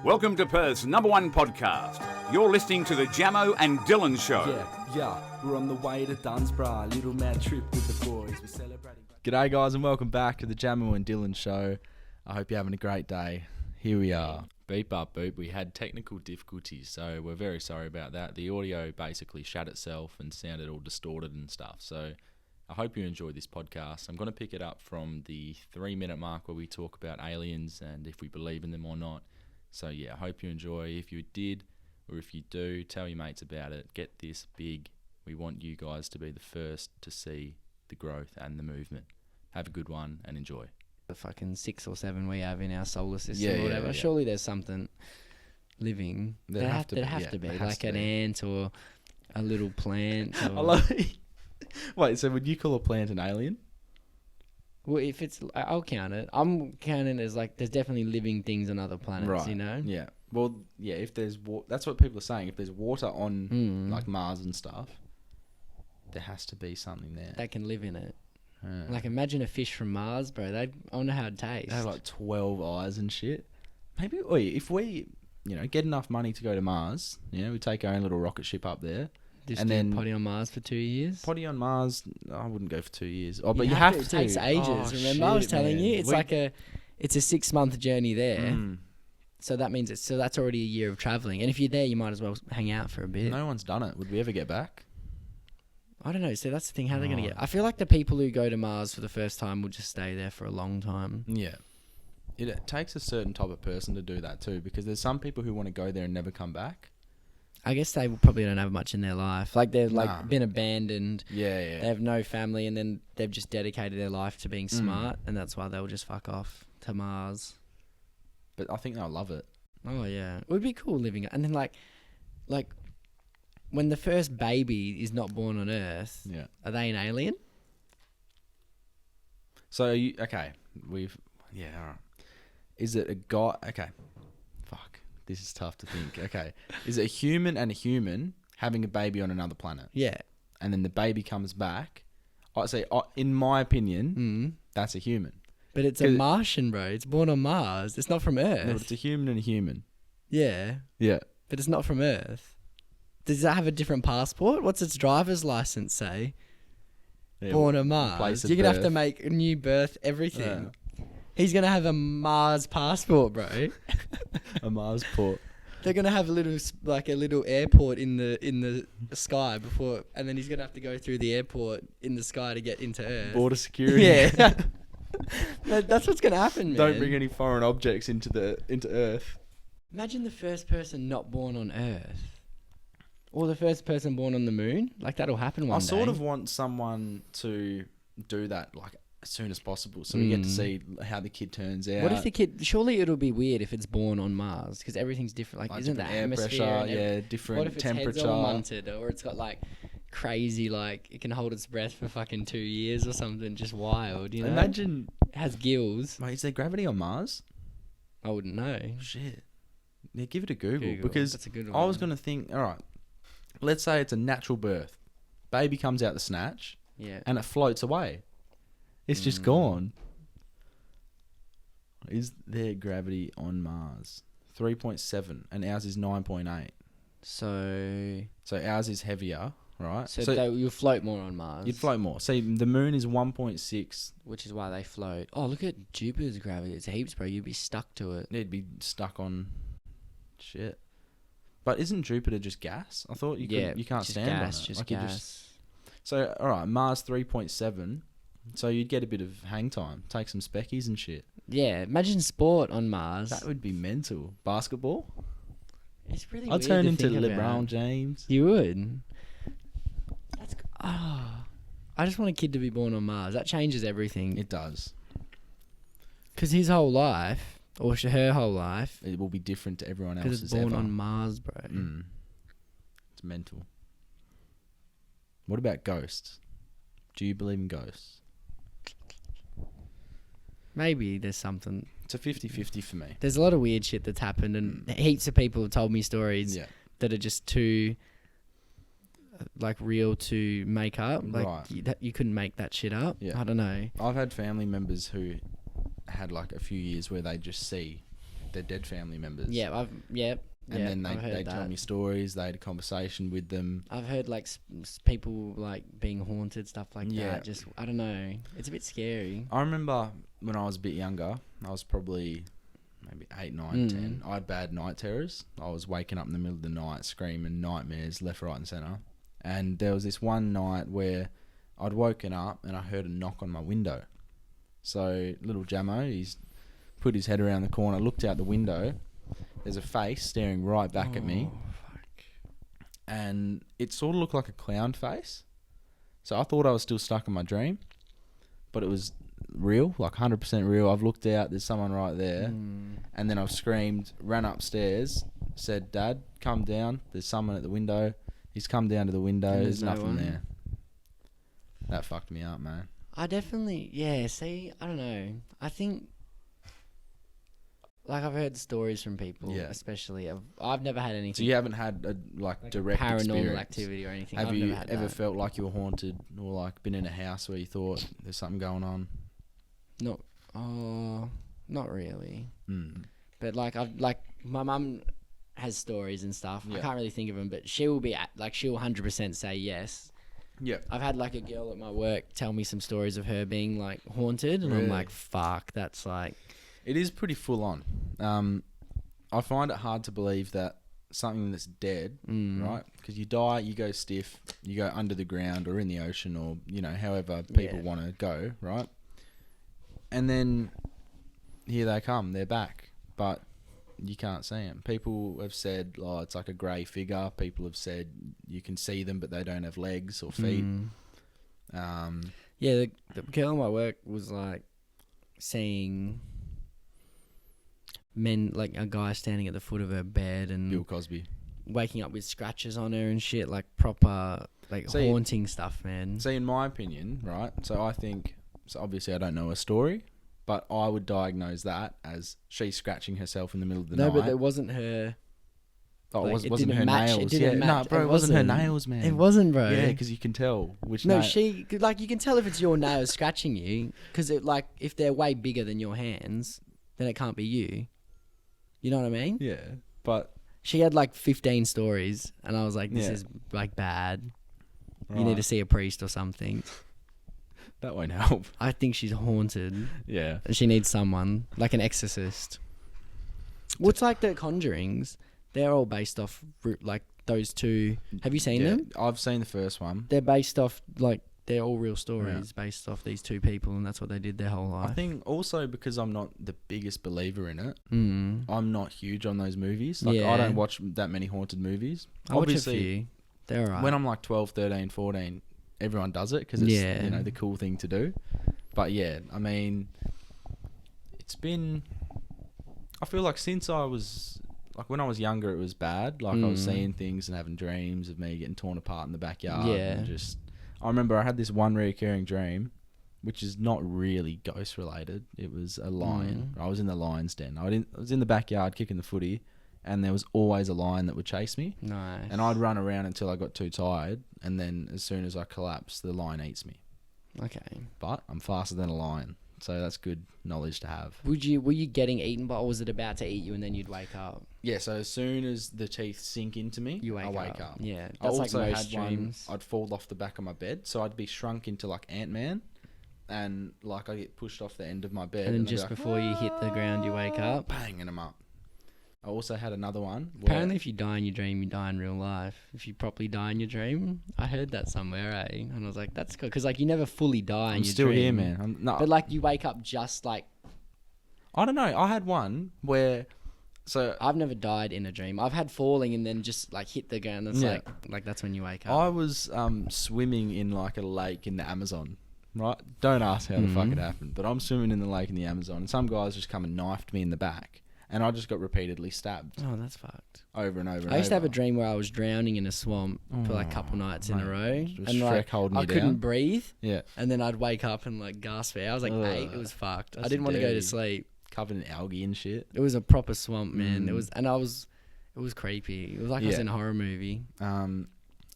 Welcome to Perth's #1 podcast. You're listening to the Jamo and Dylan Show. Yeah, we're on the way to Dunsborough, little mad trip with the boys. We're celebrating. G'day guys and welcome back to the Jamo and Dylan Show. I hope you're having a great day. Here we are. Beep up boop. We had technical difficulties, so we're very sorry about that. The audio basically shut itself and sounded all distorted and stuff. So I hope you enjoy this podcast. I'm going to pick it up from the 3-minute mark where we talk about aliens and if we believe in them or not. So yeah, I hope you enjoy. If you did, or if you do, tell your mates about it. Get this big. We want you guys to be the first to see the growth and the movement. Have a good one and enjoy. The fucking 6 or 7 we have in our solar system Yeah, or whatever. yeah. Surely there's something living. There'd have to be, like an ant or a little plant. Or, I love it. Wait, so would you call a plant an alien? well, if it's, I'll count it. I'm counting it as like there's definitely living things on other planets. Right. You know. Yeah. Well, yeah. If there's that's what people are saying. If there's water on like Mars and stuff, there has to be something there. That can live in it. Yeah. Like imagine a fish from Mars, bro. I wonder how it tastes. They have like 12 eyes and shit. Maybe if we, get enough money to go to Mars, we take our own little rocket ship up there. Just and do then potty on Mars for 2 years. Potty on Mars, I wouldn't go for 2 years. Oh, but you have to. It takes ages. Oh, remember, I was shit, telling man. you, it's it's a 6-month journey there. Mm. So that means that's already a year of traveling. And if you're there, you might as well hang out for a bit. No one's done it. Would we ever get back? I don't know. So that's the thing. How are they going to Oh. get? I feel like the people who go to Mars for the first time will just stay there for a long time. Yeah. It takes a certain type of person to do that too, because there's some people who want to go there and never come back. I guess they probably don't have much in their life. Like they've Nah. been abandoned. Yeah. They have no family, and then they've just dedicated their life to being smart, and that's why they'll just fuck off to Mars. But I think they'll love it. Oh yeah, it would be cool living. And then like when the first baby is not born on Earth, Yeah. are they an alien? So, all right. Is it a guy? Okay. Fuck. This is tough to think. Okay. Is it a human and a human having a baby on another planet? Yeah. And then the baby comes back? I say, in my opinion, that's a human. But it's a 'Cause- Martian, bro. It's born on Mars. It's not from Earth. No, but it's a human and a human. Yeah, Yeah. but it's not from Earth. Does that have a different passport? What's its driver's license say? Born on Mars. place of You're going to have to birth. make a new birth, everything. He's going to have a Mars passport, bro. A Mars port. They're going to have a little airport in the sky before, and then he's going to have to go through the airport in the sky to get into Earth. Border security. Yeah. That's what's going to happen, man. Don't bring any foreign objects into Earth. Imagine the first person not born on Earth. Or the first person born on the moon. Like, that'll happen one I day. sort of want someone to do that like as soon as possible, so we get to see how the kid turns out. What if the kid... Surely it'll be weird if it's born on Mars, because everything's different. Like isn't the different air atmosphere... pressure? and Yeah, what different if its temperature. head's all munted, or it's got, like, crazy, like... It can hold its breath for fucking 2 years or something. Just wild, you know? Imagine. It has gills. Wait, is there gravity on Mars? I wouldn't know. Shit. Yeah, give it a Google, Google. because That's a good I was one. going to think, all right, let's say it's a natural birth. Baby comes out the snatch Yeah. and it floats away. It's just gone. Is there gravity on Mars? 3.7 and ours is 9.8. So Ours is heavier, right? you'll float more on Mars. You'd float more. See, the moon is 1.6. Which is why they float. Oh, look at Jupiter's gravity. It's heaps, bro. You'd be stuck to it. It'd be stuck on shit. But isn't Jupiter just gas? I thought you can't just stand gas, on it. just Like gas. So, all right, Mars 3.7. So you'd get a bit of hang time, take some speckies and shit. Yeah, imagine sport on Mars. That would be mental. Basketball? It's really I'd weird turn to into think LeBron about. James. You would. I just want a kid to be born on Mars. That changes everything. It does. Because his whole life, or her whole life, It will be different to everyone because else's it's born ever. on Mars, bro. It's mental. What about ghosts? Do you believe in ghosts? Maybe there's something. It's a 50-50 for me. There's a lot of weird shit that's happened, and heaps of people have told me stories Yeah. that are just too, real to make up. Like, Right. you couldn't make that shit up. Yeah. I don't know. I've had family members who had like a few years where they just see their dead family members. Yeah, And then I've heard they'd tell that. me stories. They had a conversation with them. I've heard like people like being haunted, stuff like Yeah. that. Just I don't know. It's a bit scary. I remember when I was a bit younger, I was probably maybe 8, 9, 10. I had bad night terrors. I was waking up in the middle of the night screaming nightmares left, right and centre. And there was this one night where I'd woken up and I heard a knock on my window. So little Jamo, he's put his head around the corner, looked out the window. There's a face staring right back at me. And it sort of looked like a clown face. So I thought I was still stuck in my dream. But it was real, like 100% real. I've looked out, there's someone right there. And then I've screamed, ran upstairs, said, Dad, come down. There's someone at the window. He's come down to the window. And There's there's no nothing one? there. That fucked me up, man. I definitely, yeah. See, I don't know. I think, like, I've heard stories from people, Yeah. especially. I've never had anything. So you haven't had a like direct paranormal experience. activity or anything. Have I've you never had ever that. felt like you were haunted or like been in a house where you thought there's something going on? Not really. Mm. But like my mum has stories and stuff. I Yeah. can't really think of them, but she will be she'll 100% say yes. Yeah. I've had like a girl at my work tell me some stories of her being like haunted, and I'm Really? like, fuck, that's like, It is pretty full on. I find it hard to believe that something that's dead, right? Because you die, you go stiff, you go under the ground or in the ocean or, you know, however people Yeah. want to go, right? And then here they come, they're back, but you can't see them. People have said, oh, it's like a grey figure. People have said you can see them, but they don't have legs or feet. yeah. The girl at my work was like seeing men, like a guy standing at the foot of her bed and Bill Cosby. waking up with scratches on her and shit, like proper like See- haunting stuff, man. See, in my opinion, right? So I think, so obviously I don't know a story, but I would diagnose that as she scratching herself in the middle of the No, night. but it wasn't her. Oh, like, it it wasn't didn't her match- it nails. didn't Yeah, match. no, bro, It it wasn't her wasn't. nails, man. It wasn't, bro. Yeah, because you can tell which. No, nail. like you can tell if it's your nails scratching you, because it like if they're way bigger than your hands, then it can't be you. You know what I mean? Yeah, but She had like 15 stories, and I was like, this Yeah. is like bad. You right, need to see a priest or something. that won't help. I think she's haunted, Yeah, and she needs someone like an exorcist. What's like the Conjurings? They're all based off like those two. Have you seen yeah. them? I've seen the first one. They're based off like they're all real stories based off these two people, and that's what they did their whole life. I think also because I'm not the biggest believer in it, Mm. I'm not huge on those movies. Like Yeah. I don't watch that many haunted movies. I watch a Obviously, few. They're alright. when I'm like 12, 13, 14, everyone does it because it's Yeah. you know the cool thing to do. But yeah, I mean, it's been. I feel like since I was like when I was younger, it was bad. Like I was seeing things and having dreams of me getting torn apart in the backyard. Yeah. And just I remember I had this one recurring dream, which is not really ghost related. It was a lion. I was in the lion's den. I was in the backyard kicking the footy, and there was always a lion that would chase me. Nice. And I'd run around until I got too tired, and then as soon as I collapsed, the lion eats me. Okay. But I'm faster than a lion, so that's good knowledge to have. Were you getting eaten by, or was it about to eat you and then you'd wake up? Yeah, so as soon as the teeth sink into me, You I wake up. Yeah. I That's like also most had one, dreams. I'd fall off the back of my bed, so I'd be shrunk into like Ant-Man, and like I get pushed off the end of my bed. And then I'd be just like, before you hit the ground, you wake up. bang, and I'm up. I also had another one. where- Apparently, if you die in your dream, you die in real life. If you properly die in your dream, I heard that somewhere, eh? And I was like, that's cool, because like you never fully die in I'm your still here, dream. man. No, But like you wake up just like I don't know. I had one where, so I've never died in a dream. I've had falling and then just like hit the ground. It's Yeah. like that's when you wake up. I was swimming in like a lake in the Amazon, right? Don't ask how the fuck it happened, but I'm swimming in the lake in the Amazon, and some guys just come and knifed me in the back, and I just got repeatedly stabbed Oh, that's fucked. over and over. And I used to have a over. dream where I was drowning in a swamp for like a couple nights in a mate. row, Was and Shrek like holding I you couldn't down? breathe, Yeah, and then I'd wake up and like gasp air. I was like Ugh, 8. It was fucked. I that's didn't want to go to dirty. sleep. covered in algae and shit. It was a proper swamp, man. It Mm. was, and it was creepy. It was like I was Yeah. in a horror movie.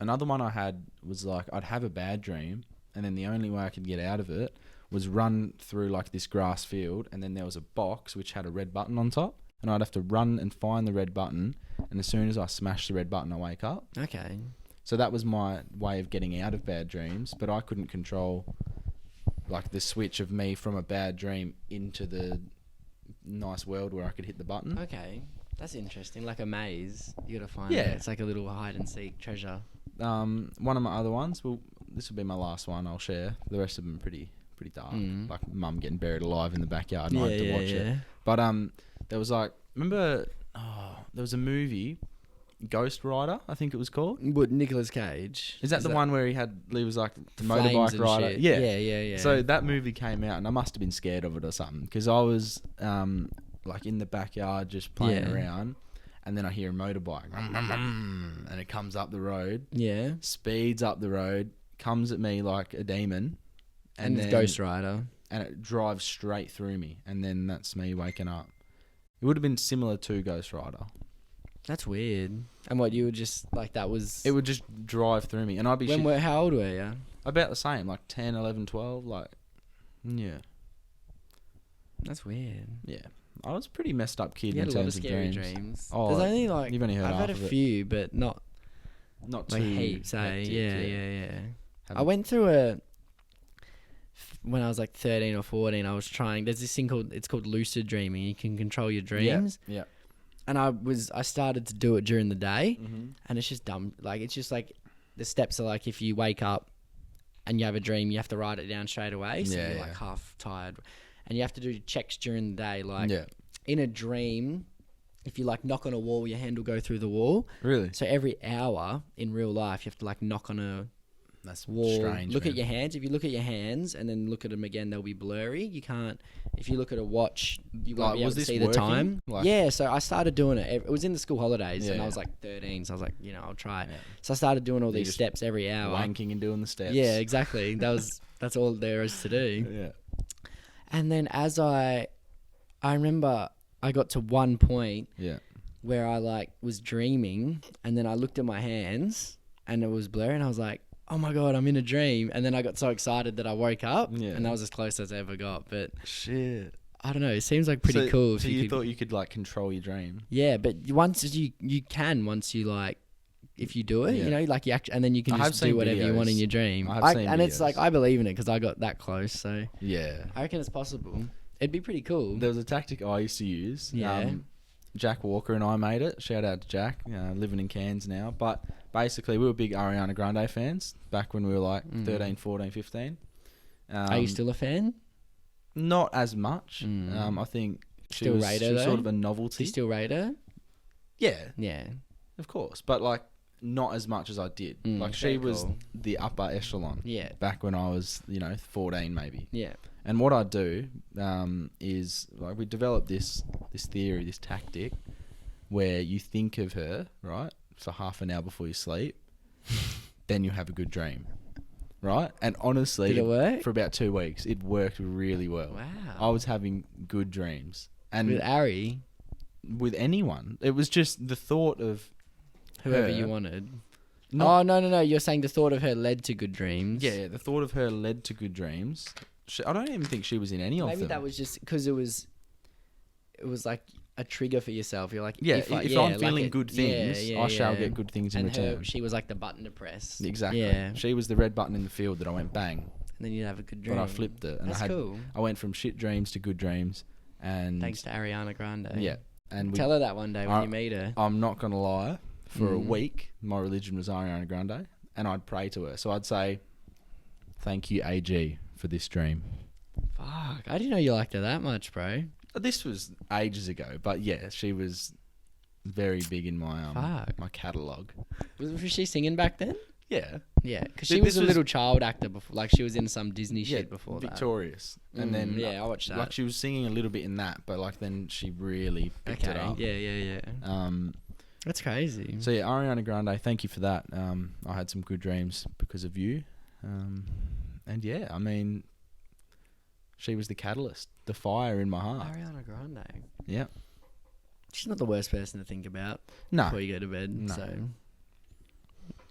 Another one I had was like I'd have a bad dream, and then the only way I could get out of it was run through like this grass field, and then there was a box which had a red button on top. and I'd have to run and find the red button, and as soon as I smash the red button, I wake up. Okay. So that was my way of getting out of bad dreams, but I couldn't control like the switch of me from a bad dream into the nice world where I could hit the button. Okay. That's interesting. Like a maze. You gotta find Yeah. it. It's like a little hide and seek treasure. One of my other ones, well, this will be my last one I'll share. The rest of them are pretty dark. Like mum getting buried alive in the backyard and I had to watch it. But there was like, remember, there was a movie, Ghost Rider, I think it was called. What, Nicolas Cage? Is that the one where he was like the flames motorbike and rider? shit? Yeah. Yeah. So that movie came out and I must have been scared of it or something because I was like in the backyard just playing around, and then I hear a motorbike and it comes up the road, speeds up the road, comes at me like a demon, and then it's Ghost Rider. and it drives straight through me, and then that's me waking up. It would have been similar to Ghost Rider. That's weird. And what, you would just, like, that was... It would just drive through me, and I'd be how old were you? about the same, like 10, 11, 12, like, yeah. That's weird. Yeah. I was a pretty messed up kid You in had a lot of terms of scary dreams. dreams. Oh, There's only, like... you've only heard I've half had a of it. few, but not Not like too heaps, eh? hectic, Yeah. Have I went through when I was like 13 or 14, I was trying, there's this thing it's called lucid dreaming. You can control your dreams. Yeah. And I started to do it during the day, Mm-hmm. and it's just dumb. Like, it's just like, the steps are like, if you wake up and you have a dream, you have to write it down straight away. So you're like half tired. And you have to do checks during the day. Like, in a dream, if you like knock on a wall, your hand will go through the wall. Really? So every hour in real life, you have to like knock on a That's wall. strange. Look man. at your hands. If you look at your hands and then look at them again, they'll be blurry. You can't. If you look at a watch, you won't Like, be able was to this see the working? time. Like- Yeah. So I started doing it. It was in the school holidays, and I Yeah. was like 13. So I was like, I'll try it. Yeah. So I started doing all You these just steps every hour. Wanking and doing the steps. Yeah, exactly. That's all there is to do. Yeah. And then as I remember I got to one point Yeah. where I like was dreaming, and then I looked at my hands and it was blurry, and I was like, oh my God, I'm in a dream. And then I got so excited that I woke up, Yeah. and that was as close as I ever got. But Shit. I don't know, it seems like pretty cool. So if you could, thought you could like control your dream? yeah, but once you can, once you like, if you do it, Yeah. like and then you can I have just do seen whatever you want in videos. your dream. I have seen and it's like, videos. I believe in it because I got that close. So Yeah. I reckon it's possible. It'd be pretty cool. There was a tactic I used to use. Yeah. Jack Walker and I made it. Shout out to Jack, living in Cairns now. But basically, we were big Ariana Grande fans back when we were like 13, 14, 15. Are you still a fan? Not as much. Mm. I think she Still was, rate she her, was sort though? of a Do novelty. you still rate her? Yeah, Yeah. of course. But like, not as much as I did. Like, she very was cool. the upper echelon. Yeah. Back when I was, 14 maybe. Yeah. And what I do is like we developed this theory, this tactic, where you think of her right for half an hour before you sleep, then you have a good dream, right? And honestly, Did it work? for about 2 weeks, it worked really well. Wow. I was having good dreams, and With Ari, with anyone, it was just the thought of whoever her. you wanted. Not- Oh, no. You're saying the thought of her led to good dreams. Yeah, the thought of her led to good dreams. I don't even think she was in any of Maybe them. that was just because it was like a trigger for yourself. You're like, Yeah, if I'm feeling like good things, I shall get good things in and return. she was like the button to press. Exactly. Yeah. She was the red button in the field that I went bang, And then you'd have a good dream. but I flipped it, and That's cool. I went from shit dreams to good dreams, and Thanks to Ariana Grande. yeah, and we, Tell her that one day when I- you meet her. I'm not gonna lie, for a Mm. week my religion was Ariana Grande, and I'd pray to her. So I'd say, "Thank you, AG, for this dream." Fuck, I didn't know you liked her that much, bro. This was ages ago, but yeah, she was very big in my Fuck. my catalogue. Was she singing back then? Yeah, Yeah, because Th- she was this a was- little child actor before. Like, she was in some Disney yeah, shit before Victorious, that. and then yeah, I watched that. like she was singing a little bit in that, but like then she really picked it up. Yeah. That's crazy. So yeah, Ariana Grande, thank you for that. I had some good dreams because of you, and yeah, I mean, she was the catalyst, the fire in my heart. Ariana Grande. Yeah, She's not the worst person to think about no, before you go to bed. No. So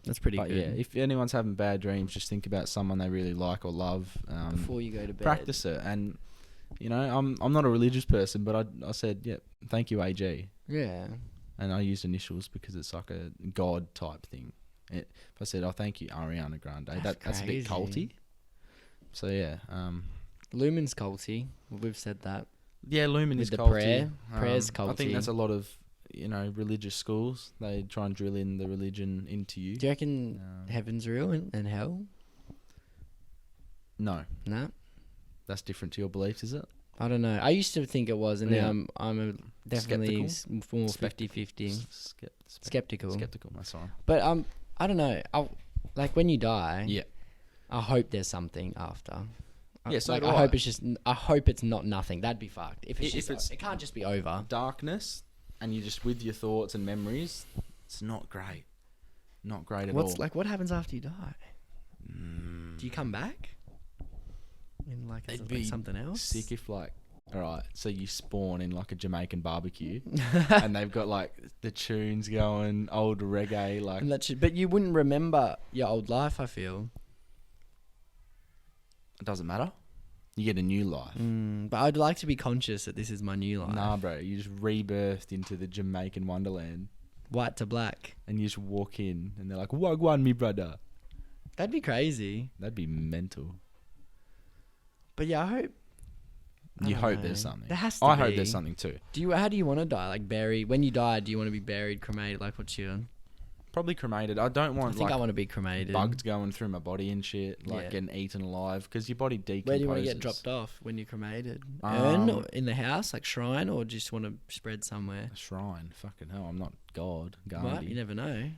that's pretty but good. yeah, if anyone's having bad dreams, just think about someone they really like or love. Before you go to bed. Practice it, and You know, I'm not a religious person, but I said, yeah, thank you, AG. Yeah. And I used initials because it's like a God type thing. If I said, oh, thank you, Ariana Grande, that's a bit culty. So, yeah. Lumen's culty. We've said that. Yeah, Lumen With is the culty. prayer's culty. I think that's a lot of, religious schools. They try and drill in the religion into you. Do you reckon heaven's real and hell? No. No? That's different to your beliefs, is it? I don't know. I used to think it was, and Yeah. now I'm definitely more Skeptical. 50-50. Skeptical. Skeptical. That's fine. But I don't know. Like when you die, Yeah. I hope there's something after. Yeah, so like, do I I. hope it's just. I hope it's not nothing. That'd be fucked. If it's it can't just be over. Darkness, and you're just with your thoughts and memories. It's not great. Not great at all. What happens after you die? Do you come back? In like It'd like be something else? Sick if all right, so you spawn in like a Jamaican barbecue, and they've got like the tunes going, old reggae, like. And but you wouldn't remember your old life. I feel. It doesn't matter. You get a new life. But I'd like to be conscious that this is my new life. Nah, bro, you just rebirthed into the Jamaican wonderland, White to black. and you just walk in, and they're like, "Wagwan, me brother." That'd be crazy. That'd be mental. But yeah, I hope. I You don't hope know. there's something. There has to I be. hope there's something too. How do you want to die? Like buried? When you die, do you want to be buried, cremated? Like what's your? Probably cremated. I don't I want think I like want to be cremated. bugs going through my body and shit, like Yeah. getting eaten alive, because your body decomposes. Where do you want to get dropped off when you're cremated? Um, Urn or in the house, like shrine, or just want to spread somewhere? A shrine. Fucking hell, I'm not God. What? Gandhi. You never know.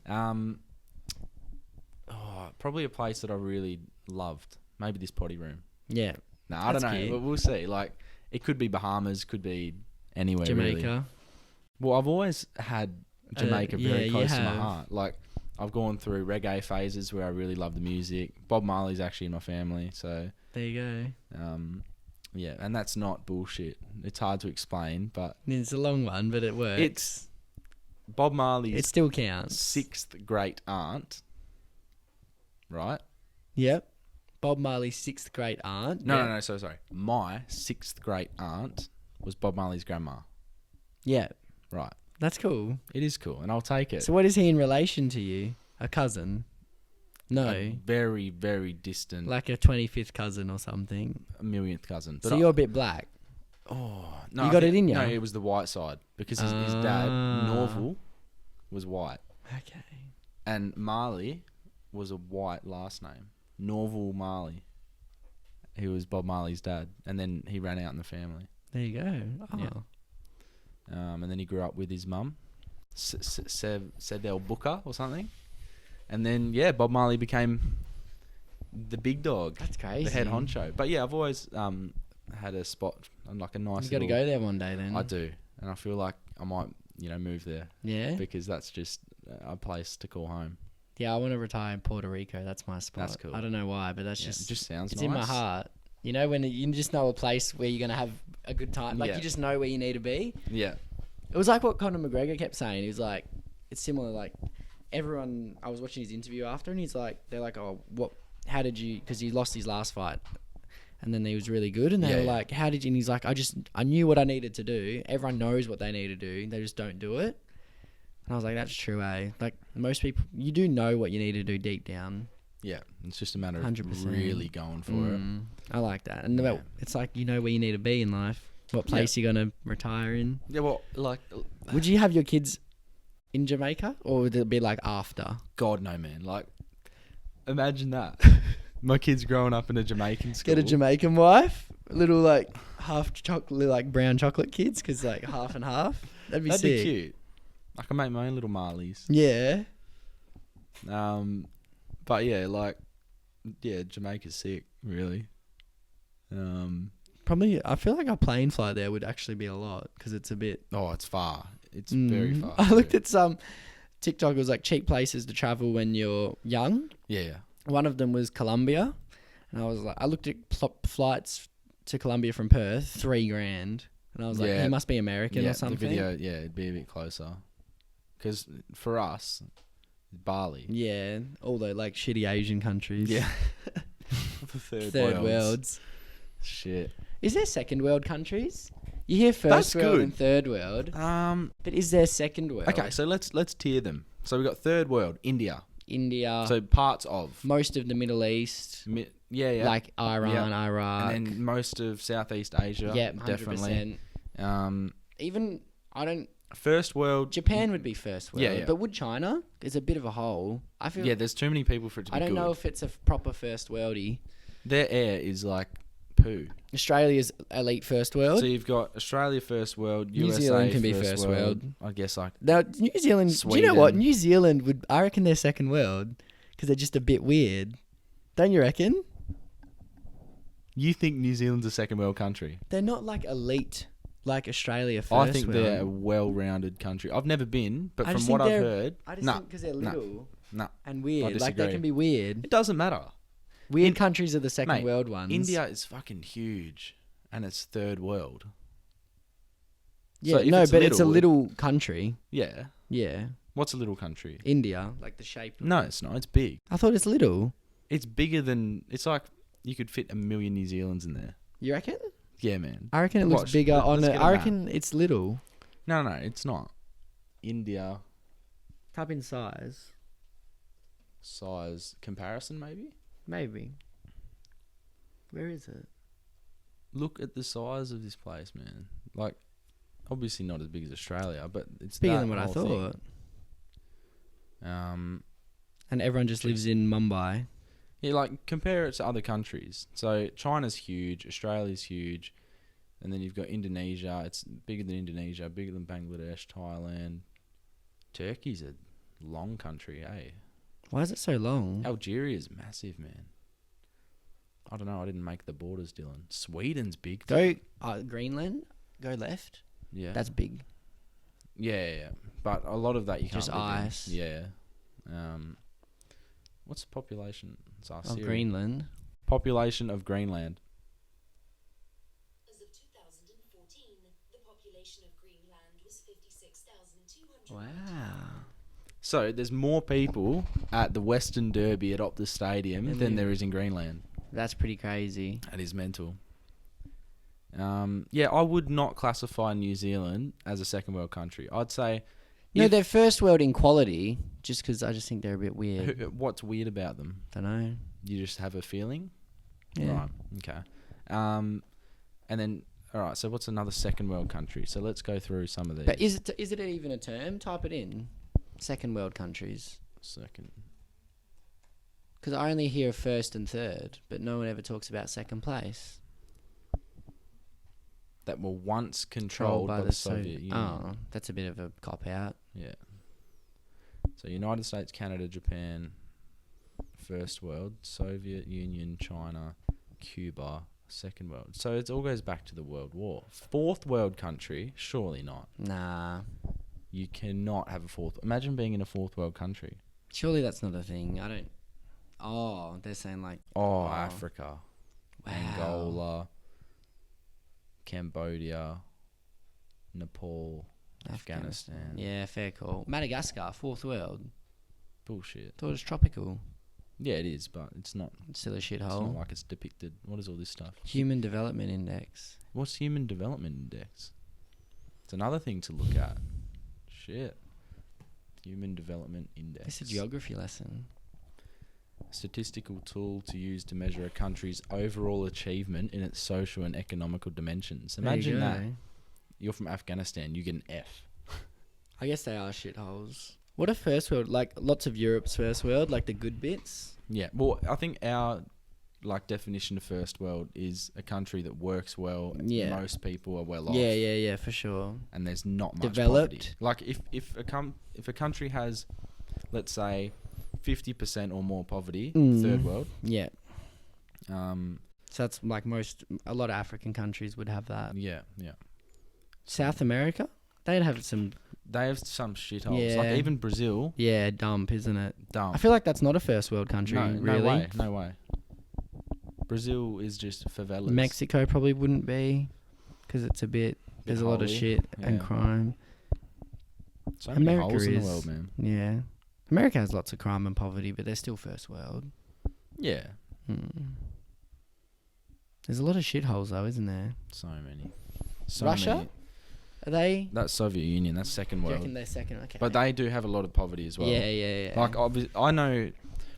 Probably a place that I really loved. Maybe this potty room. Yeah. No, I don't That's know. cute. But we'll see. Like, it could be Bahamas, could be anywhere. Jamaica. Really. Well, I've always had Jamaica yeah, very you close to my have. heart. Like, I've gone through reggae phases where I really love the music. Bob Marley's actually in my family, so There you go. yeah, and that's not bullshit. It's hard to explain, but It's a long one, but it works. it's Bob Marley's It still counts. 6th great aunt, right? Yep. Bob Marley's 6th great aunt. No, sorry. My 6th great aunt was Bob Marley's grandma. Yeah. Right. That's cool. It is cool, and I'll take it. So what is he in relation to you? A cousin? No. A very, very distant, Like a 25th cousin or something. a millionth cousin. So you're a bit black. no, You I got think- it in ya? No, it was the white side, because his dad, Norval, was white. Okay. And Marley was a white last name. Norval Marley. He was Bob Marley's dad. And then he ran out in the family. There you go. Oh. Yeah. And then he grew up with his mum, Sedel Booker or something. And then, yeah, Bob Marley became the big dog. That's crazy. The head honcho. But yeah, I've always had a spot, like a nice You got to little- go there one day then. I do. And I feel like I might, move there. Yeah? Because that's just a place to call home. Yeah, I want to retire in Puerto Rico. That's my spot. That's cool. I don't know why, but that's Yeah, just... it just sounds It's nice. in my heart. You know, when you just know a place where you're going to have a good time. Like, Yeah. you just know where you need to be. Yeah. It was like what Conor McGregor kept saying. He was like, it's similar. Like, everyone... I was watching his interview after, and he's like... They're like, oh, how did you... Because he lost his last fight. And then he was really good. And they Yeah, were yeah. like, how did you... And he's like, I knew what I needed to do. Everyone knows what they need to do. They just don't do it. And I was like, that's true, eh? Like, most people... You do know what you need to do deep down. Yeah. It's just a matter of 100%. really going for it. I like that. And Yeah. it's like, you know where you need to be in life. What place you're going to retire in. Yeah, well, like... Would you have your kids in Jamaica? Or would it be like after? God, no, man. Like, imagine that. My kid's growing up in a Jamaican school. Get a Jamaican wife? Little like half chocolate, like brown chocolate kids? Because like half and half? That'd be That'd sick. be cute. I can make my own little Marleys. Yeah. But yeah, like... Yeah, Jamaica's sick, really. Probably, I feel like a plane flight there would actually be a lot. Because it's a bit... Oh, it's far. It's very far. I looked at some TikTok. It was like cheap places to travel when you're young. Yeah. One of them was Colombia, and I was like, I looked at flights to Colombia from Perth, $3,000, and I was like, Yeah. he must be American Yeah, or something. the video, yeah, it'd be a bit closer. Because for us, Bali. Yeah, all the like shitty Asian countries. Yeah. The third third worlds. Shit. Is there second world countries? You hear That's first world good. and third world, but is there second world? Okay, so let's tier them. So we've got third world, India. India, So parts of. most of the Middle East, Yeah. like Iran, Iraq. And then most of Southeast Asia. Yeah, definitely. 100%. Even, First world. Japan would be first world. Yeah. But would China? It's a bit of a hole. I feel. Yeah, there's too many people for it to be I don't good. know if it's a proper first worldy. Their air is like poo. Australia's elite first world. So you've got Australia first world, New USA Zealand can be first world. I guess like Now, New Zealand. Do you know what? Sweden. New Zealand would. I reckon they're second world because they're just a bit weird. Don't you reckon? you think New Zealand's a second world country. They're not like elite like Australia first I think world. they're a well-rounded country. I've never been, but I from just what think I've they're- heard, I just nah, think because they're nah, little nah, and weird. Like they disagree. can be weird. it doesn't matter. Weird countries are the second Mate, world ones. India is fucking huge, and it's third world. Yeah, So if no, it's but it's a little, little country. Yeah. Yeah, What's a little country? India, like the shape. No, it's not. It's big. I thought it's little. It's bigger than. It's like you could fit 1 million New Zealands in there. You reckon? Yeah, man. I reckon it looks Watch, bigger on let's it. get a I map. reckon it's little. No, it's not. India Type in size. size comparison, maybe. Maybe. Where is it? Look at the size of this place, man. Like, obviously not as big as Australia, but it's Bigger that than what I whole thought. thing. And everyone just lives in Mumbai. Yeah, like compare it to other countries. So China's huge, Australia's huge, and then you've got Indonesia. It's bigger than Indonesia, bigger than Bangladesh, Thailand. Turkey's a long country, eh? Why is it so long? Algeria's massive, man. I don't know. I didn't make the borders, Dylan. Sweden's big. Go Greenland. Go left. Yeah. That's big. Yeah. But a lot of that you can't Just live in. ice. Yeah. What's the population? It's our Of Siri. Greenland. Population of Greenland. As of 2014, the population of Greenland was 56,200. Wow. So there's more people at the Western Derby at Optus Stadium Really? than there is in Greenland. That's pretty crazy. That is mental. Yeah, I would not classify New Zealand as a second world country. I'd say. No, if- they're first world in quality, just because I just think they're a bit weird. What's weird about them? Don't know. You just have a feeling? Yeah. Right. Okay. And then, all right, so what's another second world country? So let's go through some of these. But is it even a term? Type it in. Second world countries. Second. Because I only hear first and third, but no one ever talks about second place. That were once controlled by the Soviet Union. Oh, that's a bit of a cop out. Yeah. So United States, Canada, Japan, First World, Soviet Union, China, Cuba, Second World. So it all goes back to the World War. Fourth world country? Surely not. Nah. You cannot have a fourth. Imagine being in a fourth world country. Surely that's not a thing. I don't. Oh, they're saying like. Oh, Africa, Wow. Angola, Cambodia, Nepal, Afghanistan. Yeah, fair call. Madagascar, fourth world. Bullshit. Thought it was tropical. Yeah, it is, but it's not. It's still a It's not shithole. like it's depicted. What is all this stuff? Human Development Index. What's Human Development Index? It's another thing to look at. Shit. Human Development Index. It's a geography lesson. Statistical tool to use to measure a country's overall achievement in its social and economical dimensions. There you Imagine that. go. You're from Afghanistan, you get an F. I guess they are shitholes. What a first world, like lots of Europe's first world, like the good bits. Yeah, well, I think our definition of first world is a country that works well. Yeah. Most people are well off. Yeah, for sure. And there's not much Developed. poverty. Like if a country has, let's say, 50% or more poverty, third world. Yeah. So So that's like a lot of African countries would have that. yeah. South America, they'd have some. They have some shitholes. Yeah. Like even Brazil, Yeah, dump, isn't it? dumb. I feel like that's not a first world country, no, really. no way. Brazil is just favelas. Mexico probably wouldn't be, because it's a bit. There's a lot of holy. shit and Yeah. crime. So many America holes in the is- world, man. Yeah, America has lots of crime and poverty, but they're still first world. Yeah. Hmm. There's a lot of shitholes though, isn't there? So many. So Russia? many. Are they? That's Soviet Union. That's second Do you world. reckon they're second? Okay. But they do have a lot of poverty as well. Yeah. Like I know,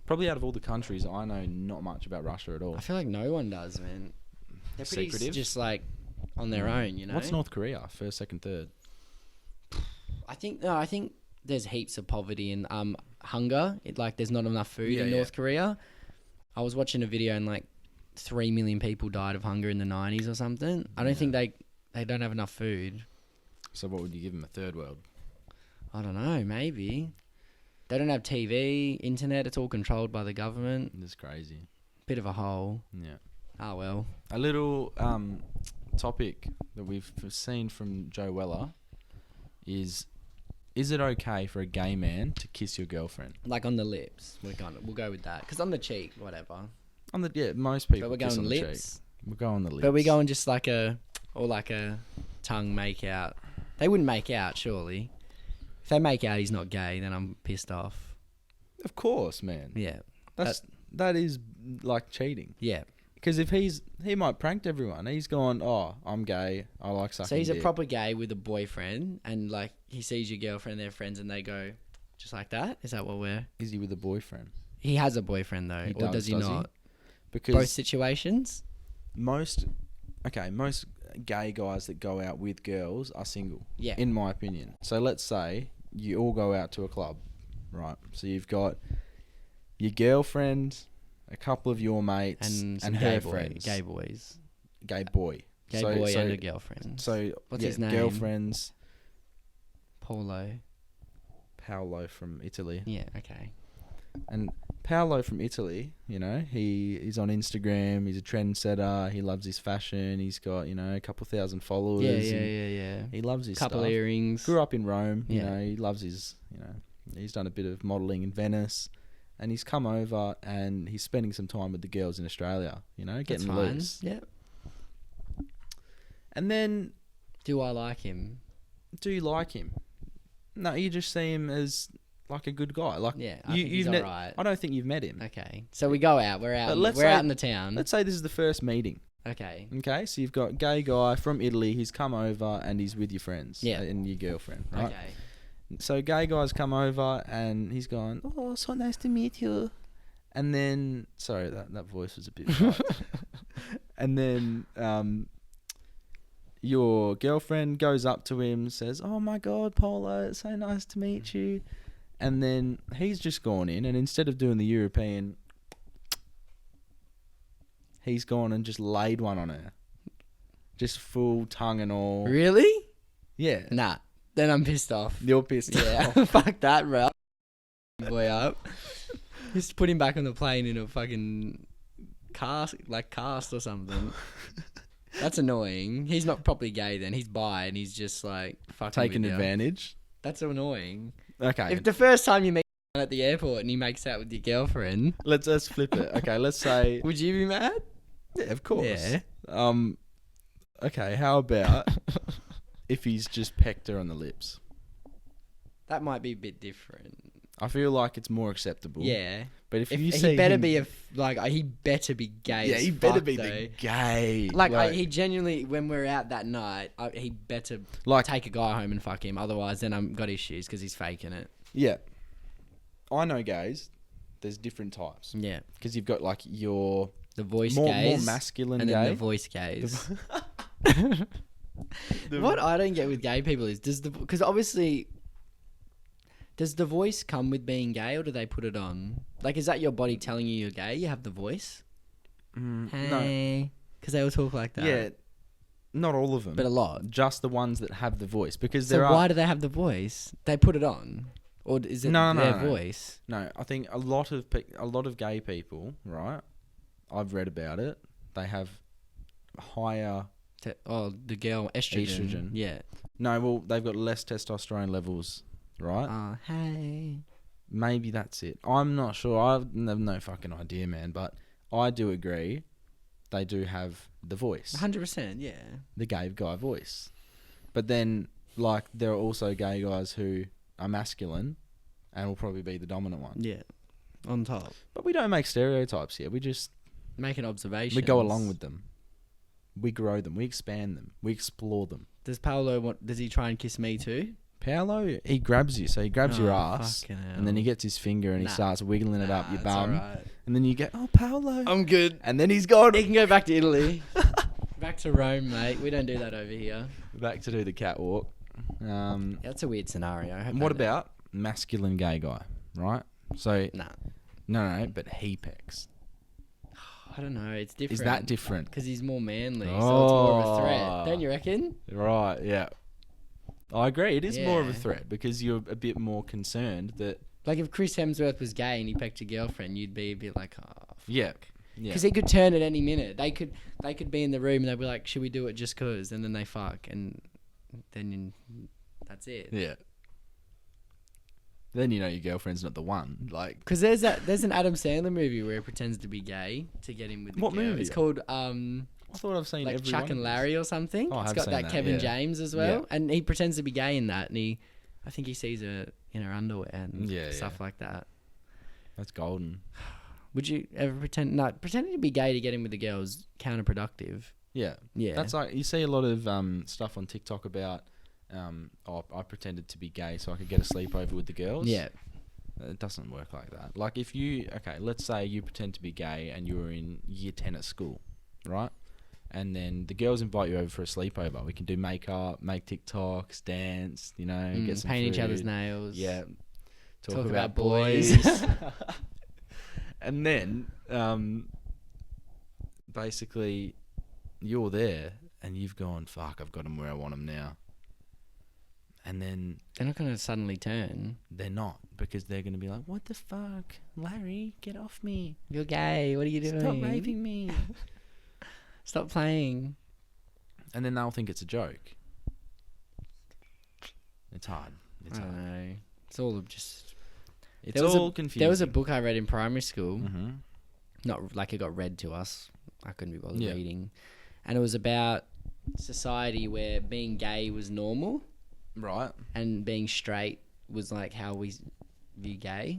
probably out of all the countries, I know not much about Russia at all. I feel like no one does, man. They're pretty Secretive? just like on their own, you know. What's North Korea? First, second, third. I think there's heaps of poverty and hunger. There's not enough food in North Korea. I was watching a video and like 3 million people died of hunger in the 90s or something. I don't think they don't have enough food. So what would you give them? A third world? I don't know, maybe. They don't have TV, internet, it's all controlled by the government. It's crazy. Bit of a hole. Yeah. Oh well. A little topic that we've seen from Joe Weller is it okay for a gay man to kiss your girlfriend? Like on the lips. We'll go with that. Because on the cheek, whatever. Most people But we're kiss going on the lips. cheek. We're going the lips. But we're going just like a tongue make out. They wouldn't make out, surely. If they make out he's not gay, then I'm pissed off. Of course, man. Yeah. That is like cheating. Yeah. Because if he might prank everyone. He's gone, oh, I'm gay. I like sucking So he's dick. a proper gay with a boyfriend, and like he sees your girlfriend, they're friends, and they go just like that. Is that what we're? Is he with a boyfriend? He has a boyfriend though, or does he not? Because Both situations. most gay guys that go out with girls are single. Yeah. In my opinion. So let's say you all go out to a club, right? So you've got your girlfriend, a couple of your mates, And and her friends. gay boys. Gay boy. Gay boy and a girlfriend. So What's his name? Girlfriends. Paolo. Paolo from Italy. Yeah, okay. And Paolo from Italy, he's on Instagram. He's a trendsetter. He loves his fashion. He's got, a couple thousand followers. Yeah. He loves his Couple stuff. earrings. Grew up in Rome. Yeah. He loves his, he's done a bit of modelling in Venice. And he's come over and he's spending some time with the girls in Australia, That's getting fine. loose. Yeah. And then, Do I like him? do you like him? No, you just see him as like a good guy. Like, Yeah, I think he's alright. I don't think you've met him. Okay. So we go out. We're out. But let's We're say- out in the town. Let's say this is the first meeting. Okay. Okay, so you've got gay guy from Italy. He's come over and he's with your friends. Yeah. And your girlfriend. Right? Okay. So gay guy's come over and he's gone, oh, so nice to meet you. And then, sorry, that voice was a bit fucked. And then your girlfriend goes up to him, says, oh my God, Polo, it's so nice to meet you. And then he's just gone in and instead of doing the European, he's gone and just laid one on her. Just full tongue and all. Really? Yeah. Nah. Then I'm pissed off. You're pissed Yeah. off. Fuck that, bro. Boy up. Just put him back on the plane in a fucking cast or something. That's annoying. He's not properly gay then. He's bi and he's just like fucking Taking with you. advantage. That's annoying. Okay. If the first time you meet at the airport and he makes out with your girlfriend, Let's flip it. Okay, let's say would you be mad? yeah, of course. Yeah. Okay, how about if he's just pecked her on the lips? That might be a bit different. I feel like it's more acceptable. Yeah. But if If you he see better him, be he better be gay. yeah, as he better fuck, be though. the gay. He genuinely, when we're out that night, he better Like- take a guy home and fuck him. Otherwise, then I've got issues because he's faking it. yeah. I know gays. There's different types Yeah. because you've got like your The voice more gays. masculine and gay. then the voice gays. What I don't get with gay people is because obviously, does the voice come with being gay or do they put it on? Like, is that your body telling you you're gay? You have the voice. No. Hey, because they all talk like that. Yeah. Not all of them, but a lot. just the ones that have the voice because So there are. why do they have the voice? They put it on, or is it No, their no. voice? No, I think a lot of gay people, right? I've read about it. They have higher. The girl estrogen. Yeah. No, well, they've got less testosterone levels, right? Oh, hey. Maybe that's it. I'm not sure. I have no fucking idea, man. But I do agree. They do have the voice, 100%. Yeah. the gay guy voice. But then, like, there are also gay guys who are masculine, and will probably be the dominant one. Yeah. On top. But we don't make stereotypes here. We just Making observations. we go along with them. We grow them. We expand them. We explore them. Does Paolo does he try and kiss me too? Paolo, he grabs you. So he grabs your ass, fucking hell. and then he gets his finger and he starts wiggling it up your it's bum. alright. And then you get, oh, Paolo. I'm good. And then he's gone. He can go back to Italy. Back to Rome, mate. We don't do that over here. Back to do the catwalk. That's a weird scenario. I hope And what they don't- about masculine gay guy, right? So, Nah. no, but he pecs. I don't know. It's different. Is that different? Because he's more manly, so it's more of a Oh. threat. Don't you reckon? Right, yeah. I agree. It is more of a Yeah. threat because you're a bit more concerned that... Like if Chris Hemsworth was gay and he pecked your girlfriend, you'd be a bit like, oh. Yeah. Because he could turn at any minute. They could be in the room and they'd be like, should we do it just cause? And then they fuck and then that's it. Yeah. Then you know your girlfriend's not the one. Like, Because there's an Adam Sandler movie where he pretends to be gay to get in with the What girl. movie? It's called I thought I've seen like every Chuck one and of Larry or something. Oh, I It's have got seen that that, Kevin yeah. James as well, Yeah. and he pretends to be gay in that, and I think he sees her in her underwear and Yeah, stuff like that. That's golden. Would you ever pretend? No, pretending to be gay to get in with the girl is counterproductive. Yeah. Yeah, That's like, you see a lot of stuff on TikTok about, I pretended to be gay so I could get a sleepover with the girls. yeah. It doesn't work like that. Like if you, let's say you pretend to be gay and you were in year 10 at school, right? And then the girls invite you over for a sleepover. We can do makeup, make TikToks, dance, get some Paint each food. other's nails. Yeah. Talk about boys. And then, basically, you're there and you've gone, fuck, I've got them where I want them now. And then They're not going to suddenly turn. they're not, because they're going to be like, what the fuck? Larry, get off me. You're gay. What are you doing? Stop raping me. Stop playing. And then they'll think it's a joke. It's hard. I don't know. It's all just. It's There was all confusing. There was a book I read in primary school. Mm-hmm. Not like it got read to us. I couldn't be bothered Yeah. reading. And it was about society where being gay was normal Right. and being straight was like how we view gay.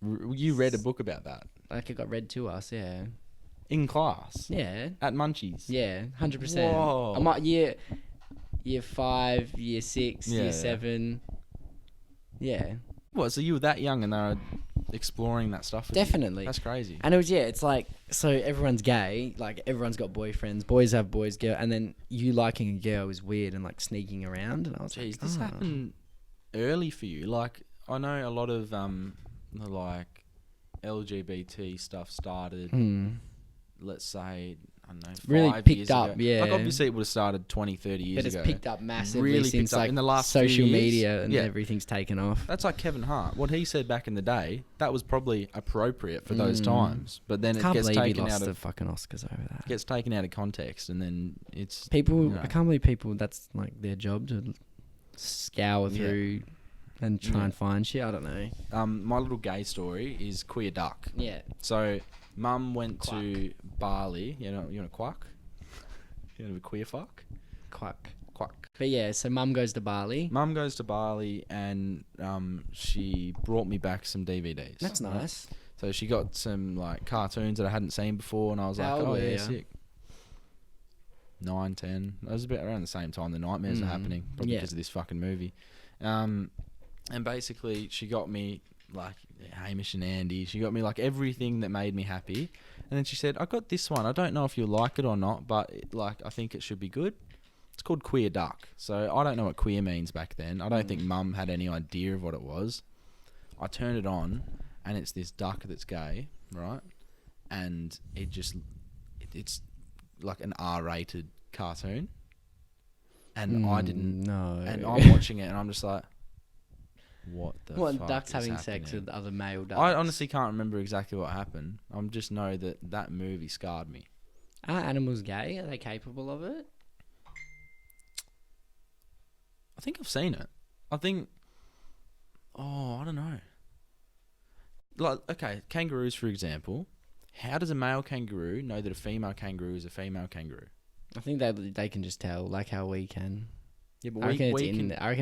You read a book about that Like it got read to us, yeah. in class Yeah. at Munchies. Yeah, 100%. Whoa. I might year 5, year 6, Yeah, year yeah. 7. Yeah, What? So you were that young and they were exploring that stuff? with you? definitely. That's crazy. And it was, it's like, so everyone's gay, like everyone's got boyfriends, boys have boys, girl, and then you liking a girl is weird and like sneaking around. And I was Jeez, like, this happened early for you. Like, I know a lot of like LGBT stuff started. Let's say, I don't know, Really 5 picked years up, ago. yeah. Like, obviously it would have started 20, 30 years but it's ago. picked up massively Really since picked up like in the last few social years. media and Yeah. everything's taken off. That's like Kevin Hart. What he said back in the day, that was probably appropriate for those times. But then it Can't gets believe he taken lost out the of fucking Oscars over that. gets taken out of context, and then it's People, you know. I can't believe people. That's like their job to scour Yeah. through and try Yeah. and find shit. I don't know. My little gay story is queer duck. Yeah, So, Mum went to Bali. You want to quack? You want to be queer fuck? quack. Quack. But yeah, so mum goes to Bali. Mum goes to Bali and she brought me back some DVDs. That's right? nice. So she got some like cartoons that I hadn't seen before, and I was How like, old "Oh were yeah, you? sick." 9, 10. It was about around the same time the nightmares are happening, probably Yeah. because of this fucking movie. And basically, she got me like Hamish and Andy. She got me like everything that made me happy. And then she said, "I got this one. I don't know if you'll like it or not, but I think it should be good." It's called Queer Duck. So I don't know what queer means back then. I don't think Mum had any idea of what it was. I turned it on, and it's this duck that's gay, right? And it's like an R-rated cartoon. And I didn't. No. And I'm watching it, and I'm just like, what the What, fuck ducks is having sex happening? with other male ducks? I honestly can't remember exactly what happened. I just know that movie scarred me. Are animals gay? Are they capable of it? I think I've seen it. I think... Oh, I don't know. Like, okay, kangaroos, for example. How does a male kangaroo know that a female kangaroo is a female kangaroo? I think they can just tell, like how we can. Yeah, but I reckon we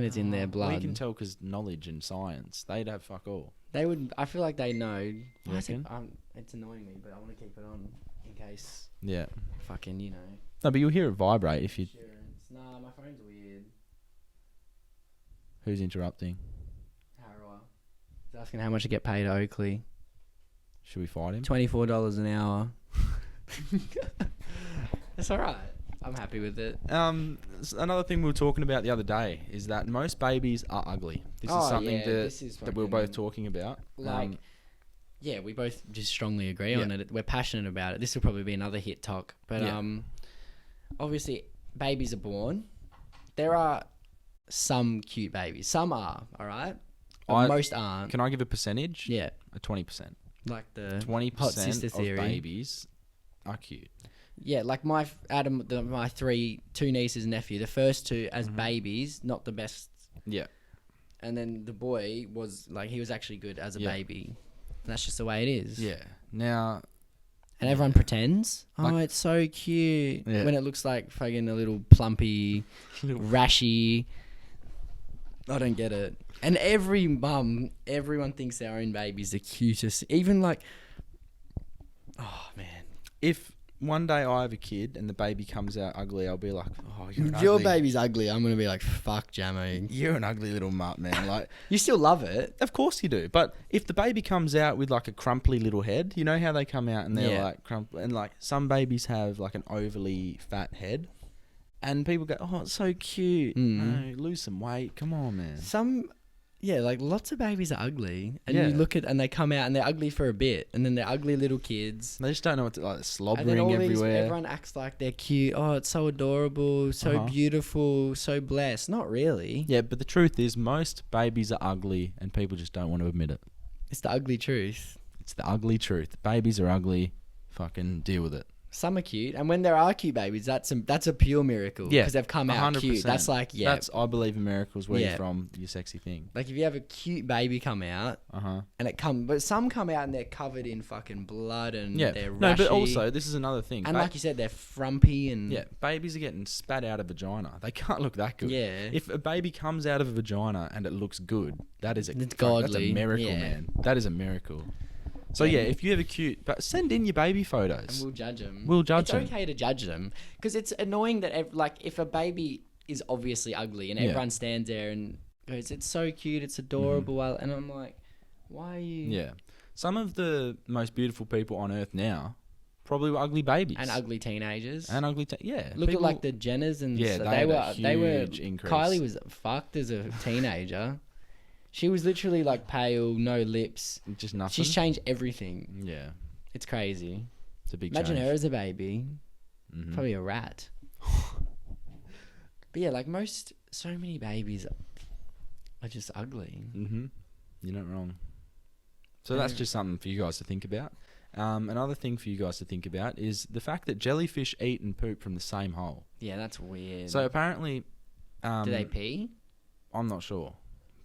it's in their blood. We can tell because knowledge and science. They'd have fuck all. They would. I feel like they know. You reckon? It's annoying me, but I want to keep it on in case Yeah. fucking No, but you'll hear it vibrate if you... Insurance. Nah, my phone's weird. Who's interrupting? Harrower. He's asking how much I get paid at Oakley. Should we fight him? $24 an hour. That's all right. I'm happy with it. Another thing we were talking about the other day is that most babies are ugly. This is something that we were both talking about. Like, yeah, we both just strongly agree on it. We're passionate about it. This will probably be another hit talk. But obviously, babies are born. There are some cute babies. Some are, all right? But most aren't. Can I give a percentage? Yeah. A 20%. Like the 20% hot sister of theory. babies are cute. Yeah, like my two nieces and nephew, the first two as babies, not the best. Yeah. And then the boy was like, he was actually good as a baby. And that's just the way it is. Yeah. Now... And everyone pretends, Like- it's so cute. Yeah. When it looks like fucking a little plumpy, rashy. I don't get it. And every mum, everyone thinks their own baby's the cutest. Even like, oh man. If one day I have a kid and the baby comes out ugly, I'll be like, oh, you're an Your ugly... baby's ugly. I'm going to be like, fuck, Jamo. You're an ugly little mutt, man. Like, You still love it. of course you do. But if the baby comes out with like a crumply little head, you know how they come out and they're Yeah. like and like some babies have like an overly fat head, and people go, oh, it's so cute. No, lose some weight. Come on, man. Yeah, like lots of babies are ugly. And Yeah. you look at, and they come out and they're ugly for a bit. And then they're ugly little kids. They just don't know what to like. And then Slobbering all everywhere. everyone acts like they're cute. Oh, it's so adorable, so beautiful, so blessed. Not really. Yeah, but the truth is, most babies are ugly, and people just don't want to admit it. It's the ugly truth. It's the ugly truth. Babies are ugly. Fucking deal with it. Some are cute, and when there are cute babies, that's a pure miracle. Yeah, because they've come out 100%. cute. That's like That's I believe in miracles. Where Yeah. you're from, your sexy thing. like if you have a cute baby come out, and but some come out and they're covered in fucking blood and Yeah. they're No, but rashy. also this is another thing. and like you said, they're frumpy and yeah, babies are getting spat out of vagina. They can't look that good. Yeah. If a baby comes out of a vagina and it looks good, that is It's that's a godly. miracle, Yeah. man. That is a miracle. So yeah, if you have a cute, but send in your baby photos. And we'll judge them. We'll judge them. It's okay to judge them because it's annoying that if a baby is obviously ugly and everyone stands there and goes, "It's so cute, it's adorable," and I'm like, "Why are you?" Yeah, some of the most beautiful people on earth now probably were ugly babies And ugly teenagers. and ugly. Look at like the Jenners and Yeah, so they they had were a they were huge increase. Kylie was fucked as a teenager. She was literally like pale, no lips. just nothing. She's changed everything. Yeah, It's crazy. it's a big Imagine change. her as a baby. Mhm. Probably a rat. But yeah, like so many babies are just ugly. Mm-hmm. You're not wrong. So that's just something for you guys to think about. Another thing for you guys to think about is the fact that jellyfish eat and poop from the same hole. Yeah, that's weird. So apparently, do they pee? I'm not sure,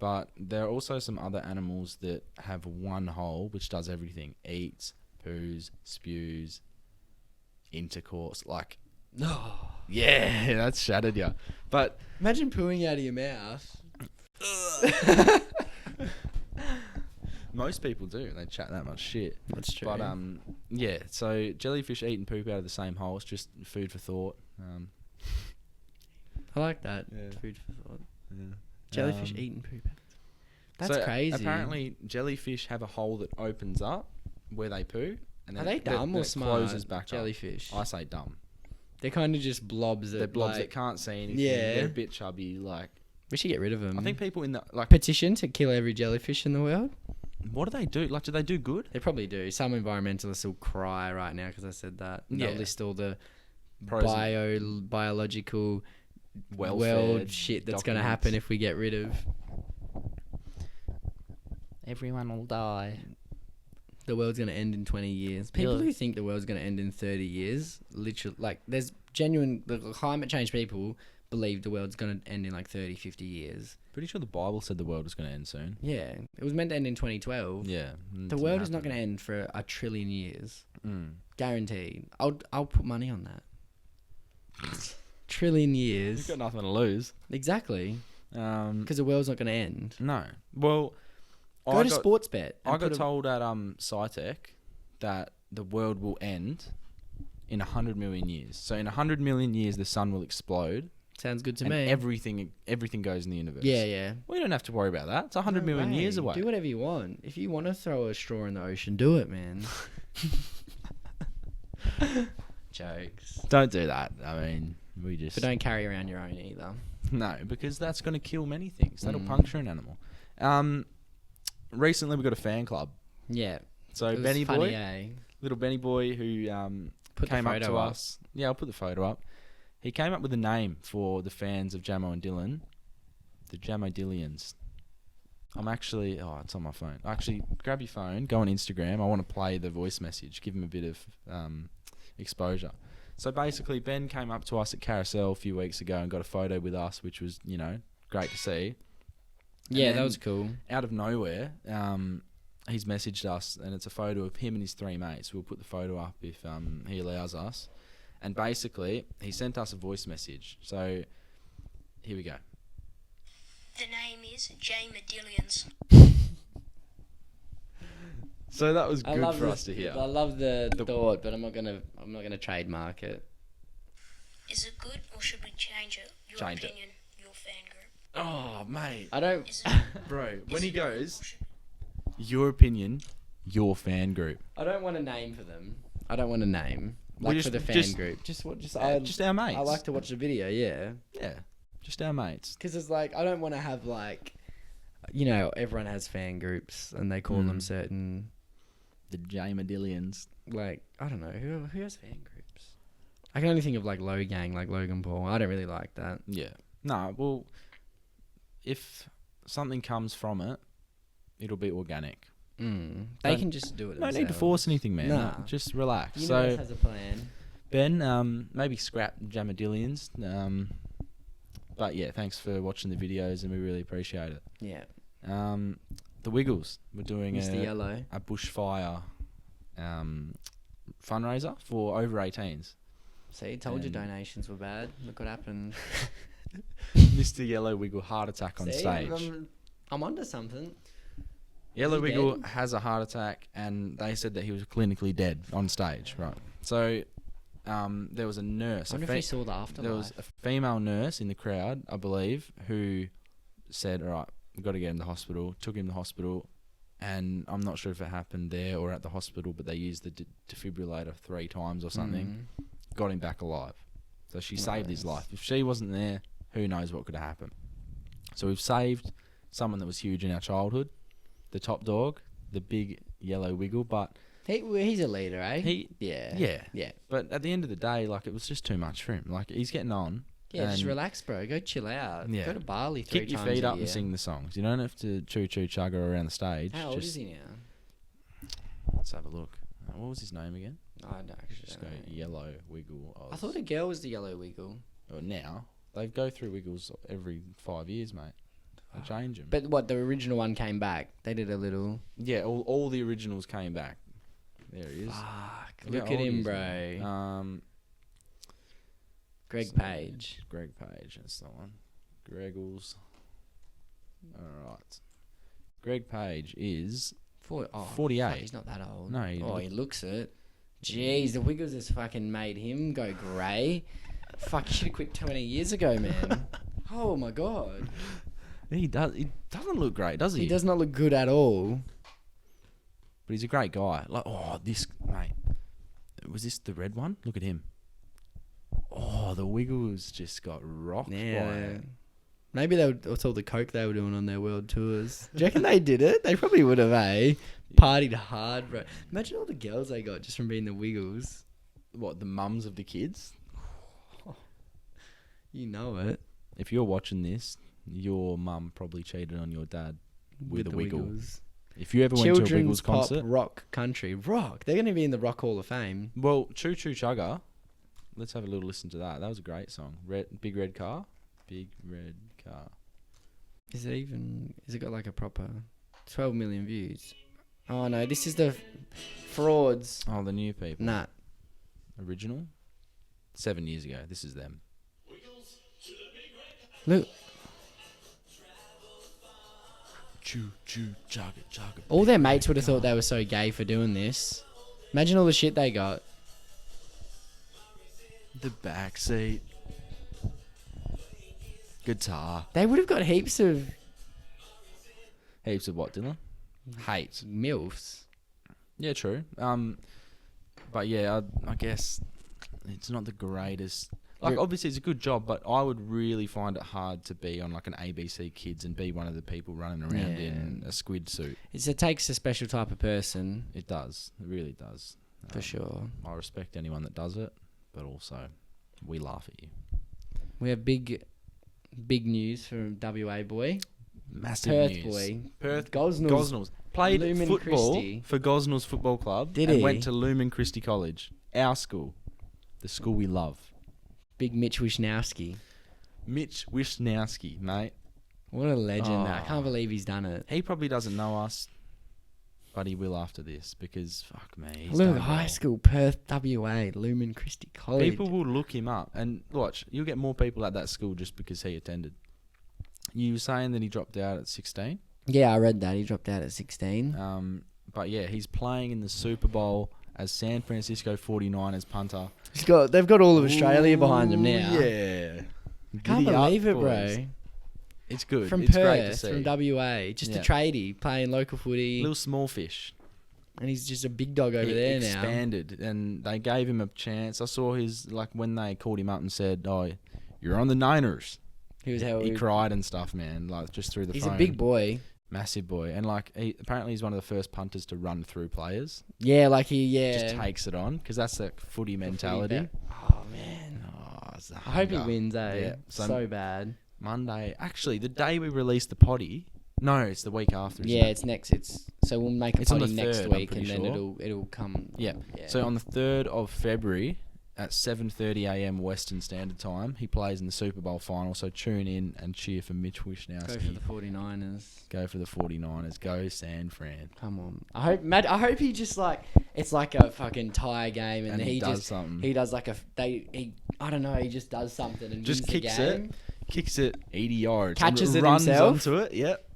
but there are also some other animals that have one hole which does everything: eats, poos, spews, intercourse. Like, No. yeah, that's shattered you. But Imagine pooing out of your mouth. most people do. They chat that much shit. That's true. But yeah. So jellyfish eat and poop out of the same hole. It's just food for thought. I like that. Yeah. Food for thought. Yeah. Jellyfish eat and poop. That's so crazy. Apparently, jellyfish have a hole that opens up where they poo, and Are then they dumb or it smart? closes back Jellyfish. up. I say dumb. They're kind of just blobs. They're That blobs like, that can't see anything. Yeah. They're a bit chubby. Like, we should get rid of them. I think people in the like, petition to kill every jellyfish in the world. what do they do? Like, do they do good? They probably do. Some environmentalists will cry right now because I said that. Yeah. They'll list all the Pros and biological welfare world shit that's going to happen documents. if we get rid of. Everyone will die. The world's going to end in 20 years. People who think the world's going to end in 30 years, literally, like, there's genuine, the climate change people believe the world's going to end in like 30, 50 years. Pretty sure the Bible said the world was going to end soon. Yeah. It was meant to end in 2012. Yeah. The world is not going to end for a trillion years. Guaranteed. I'll put money on that. Trillion years. You've got nothing to lose. Exactly. Because the world's not going to end. No. Well, Go to Sportsbet. I got told at SciTech that the world will end in 100 million years. So in 100 million years, the sun will explode. Sounds good to and me. everything goes in the universe. Yeah. We don't have to worry about that. It's 100 No million way. years away. Do whatever you want. If you want to throw a straw in the ocean, do it, man. Jokes. Don't do that. I mean, we just... But don't carry around your own either. No, because that's going to kill many things. That'll Mm. puncture an animal. Recently, we got a fan club. Yeah. So It was Benny funny, Boy, eh? little Benny Boy who Put the came up photo to up. us. Yeah, I'll put the photo up. He came up with a name for the fans of Jamo and Dylan, the Jamoanddylians. I'm actually... Oh, it's on my phone. Actually, grab your phone, go on Instagram. I want to play the voice message, give him a bit of exposure. So basically, Ben came up to us at Carousel a few weeks ago and got a photo with us, which was, great to see. Yeah, And that was cool. out of nowhere, he's messaged us, and it's a photo of him and his 3 mates. We'll put the photo up if he allows us. And basically, he sent us a voice message. So, here we go. The name is jamoanddylan. So that was good for the- us to hear. I love the thought, but I'm not gonna trademark it. Is it good or should we change it? Your Change it. opinion, your fan group. Oh, mate. I don't. Is it Bro, when he goes, or should your opinion, your fan group. I don't want a name for them. I don't want a name. Well, Like just- for the fan just- group. Just our mates. I like to watch the video. Yeah. Yeah, just our mates. Because it's like I don't want to have like, everyone has fan groups and they call them Mm. certain The Jamoanddylians. like I don't know who has fan groups. I can only think of like Low Gang, like Logan Paul. I don't really like that. Yeah. No, well, if something comes from it, it'll be organic. They Don't- can just do it. No need to themselves. force anything, man. Nah. No, just relax. Universe So, has a plan. Ben, maybe scrap Jamoanddylians. But yeah, thanks for watching the videos, and we really appreciate it. Yeah. The Wiggles, we're doing Mr. Yellow. a bushfire fundraiser for over 18s. See, told you And- donations were bad. Look what happened. Mr. Yellow Wiggle heart attack on See, stage. I'm onto something. Yellow he Wiggle dead? has a heart attack, and they said that he was clinically dead on stage. Right. So, there was a nurse. I wonder if he saw the afterlife. There was a female nurse in the crowd, I believe, who said, "All right, we've got to get him to hospital." Took him to hospital, and I'm not sure if it happened there or at the hospital, but they used the defibrillator 3 times or something. Got him back alive. So she saved his Nice. life. If she wasn't there, who knows what could have happened. So we've saved someone that was huge in our childhood, the top dog, the big Yellow Wiggle, but He's a leader, eh? Yeah. Yeah. But at the end of the day, like, it was just too much for him. Like, he's getting on. Yeah, just and relax, bro. Go chill out. Yeah. Go to Bali 3 Kick your times feet a up year. and sing the songs. You don't have to choo-choo chugger around the stage. How old just, is he now? Let's have a look. What was his name again? I don't actually Just don't go know. Yellow Wiggle. I thought a girl was the Yellow Wiggle. Well, now, they go through Wiggles every 5 years, mate. They change them. But what, the original one came back? They did a little... Yeah, all the originals came back. There he is. Fuck. Look Look how at old he him, is bro. now. Greg so- Page. Greg Page, that's the one. Greggles. Alright. Greg Page is 48. Fuck, he's not that old. No, he looks it. Jeez, the Wiggles has fucking made him go grey. Fuck, he should have quit 20 years ago, man. Oh my god. He doesn't look great, does he? He does not look good at all. But he's a great guy. Like, this, mate. Was this the red one? Look at him. Oh, the Wiggles just got rocked by it. Maybe that's all the coke they were doing on their world tours. Do you reckon they did it? They probably would have, eh? Partied hard, bro. Imagine all the girls they got just from being the Wiggles. What, the mums of the kids? You know it. If you're watching this, your mum probably cheated on your dad with a the Wiggle. Wiggles. If you ever went to a Children's Wiggles pop concert, rock country. Rock. They're going to be in the Rock Hall of Fame. well, Choo Choo Chugger. Let's have a little listen to that. That was a great song. Big Red Car. Big Red Car. Is it got like a proper 12 million views? Oh no, this is the frauds. Oh, the new people. Nah. Original. 7 years ago. This is them. Look, Choo Choo Chugger Chugger. all their mates would have thought they were so gay for doing this. Imagine all the shit they got. The back seat. Guitar. They would have got heaps of Heaps of what, Dylan? Hate. MILFs. Yeah, true. But yeah, I guess it's not the greatest. Like, obviously, it's a good job, but I would really find it hard to be on like an ABC Kids and be one of the people running around in a squid suit. It takes a special type of person. It does. It really does. For sure. I respect anyone that does it, but also we laugh at you. We have big news from WA boy. Massive Perth news. boy. Perth Gosnells. played Lumen football Christie. for Gosnells Football Club. Did and he? went to Lumen Christie College, our school, the school we love. Big Mitch Wisnowski. Mitch Wisnowski, mate. What a legend. I Oh. can't believe he's done it. He probably doesn't know us, but he will after this because fuck me. He's Look, done high well. school, Perth, WA, Lumen Christie College. People will look him up and watch. You'll get more people at that school just because he attended. You were saying that he dropped out at 16. Yeah, I read that. He dropped out at 16. But yeah, he's playing in the Super Bowl as San Francisco 49ers punter. They've got all of Australia behind him now. Yeah. Can't Giddy up, believe it, boys. bro. It's good. From it's Perth, great to see. from WA, just Yeah. a tradie playing local footy, Little small fish. and he's just a big dog over He there now. expanded, and they gave him a chance. I saw his, like, when they called him up and said, "Oh, you're on the Niners." He was He cried and stuff, man. Like, just through the He's phone. a big boy. Massive boy, and like apparently he's one of the first punters to run through players. Yeah, like Just takes it on because that's the footy mentality. Oh man, It's the I hope he hunger. wins. Yeah, so bad. Monday, actually, the day we release the potty. No, it's the week after. Isn't Yeah, it? it's next. So we'll make a It's on potty the next 3rd, I'm week, and pretty then sure. it'll come. Yeah. So on the 3rd of February at 7:30 a.m. Western Standard Time, he plays in the Super Bowl final. So tune in and cheer for Mitch Wisnowski. Go for the 49ers. Go for the 49ers. Go San Fran. Come on. I hope he just like it's like a fucking tie game, and, And he does just something. He does like I don't know. He just does something and Just wins the kicks game. Kicks it 80 yards. Catches and it runs himself. onto it, yep.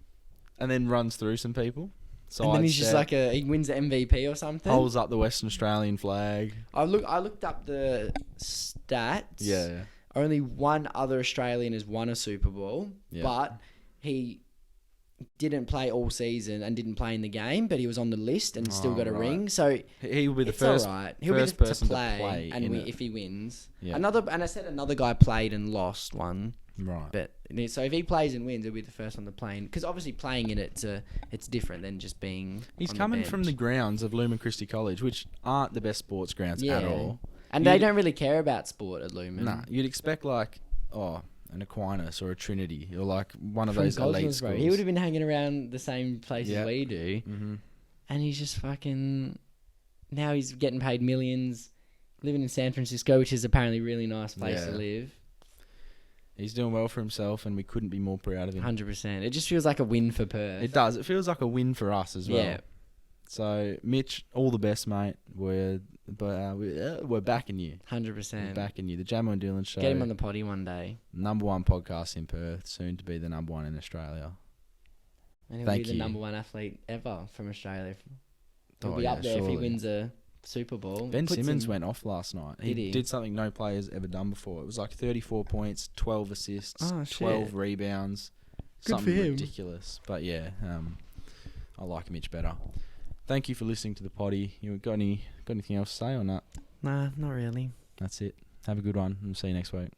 And then runs through some people. And then he's just like he wins the MVP or something. holds up the Western Australian flag. I looked up the stats. Yeah. Only one other Australian has won a Super Bowl, Yeah. but he didn't play all season and didn't play in the game, but he was on the list and still got a right. ring. So He will be the it's first, all right. He'll first be person to play, and in it. if he wins, Yeah. I said another guy played and lost one. Right. But so if he plays and wins, he'll be the first on the plane. Because obviously playing in it's different than just being. He's on coming the from the bench. grounds of Lumen Christie College, which aren't the best sports grounds at all. And they don't really care about sport at Lumen. Nah, you'd expect like an Aquinas or a Trinity or like one of From those elite Gosnells, bro. schools. He would have been hanging around the same places Yeah. we do, Mm-hmm. and he's just fucking. Now he's getting paid millions, living in San Francisco, which is apparently a really nice place to Yeah. live. He's doing well for himself, and we couldn't be more proud of him. 100%. It just feels like a win for Perth. It does. It feels like a win for us as well. Yeah. So, Mitch, all the best, mate. We're backing you. 100%. We're backing you. The Jamo and Dylan Show. Get him on the potty one day. #1 podcast in Perth, soon to be the #1 in Australia. And he'll Thank be the you. #1 athlete ever from Australia. He'll Oh, be yeah, up there if he surely. wins a Super Bowl. Ben Puts Simmons him- went off last night. Did he? Did something no player's ever done before. It was like 34 points, 12 assists, Oh, shit. 12 rebounds. Good Something for him. ridiculous. But yeah, I like Mitch better. Thank you for listening to the potty. You got anything else to say or not? Nah, not really. That's it. Have a good one and see you next week.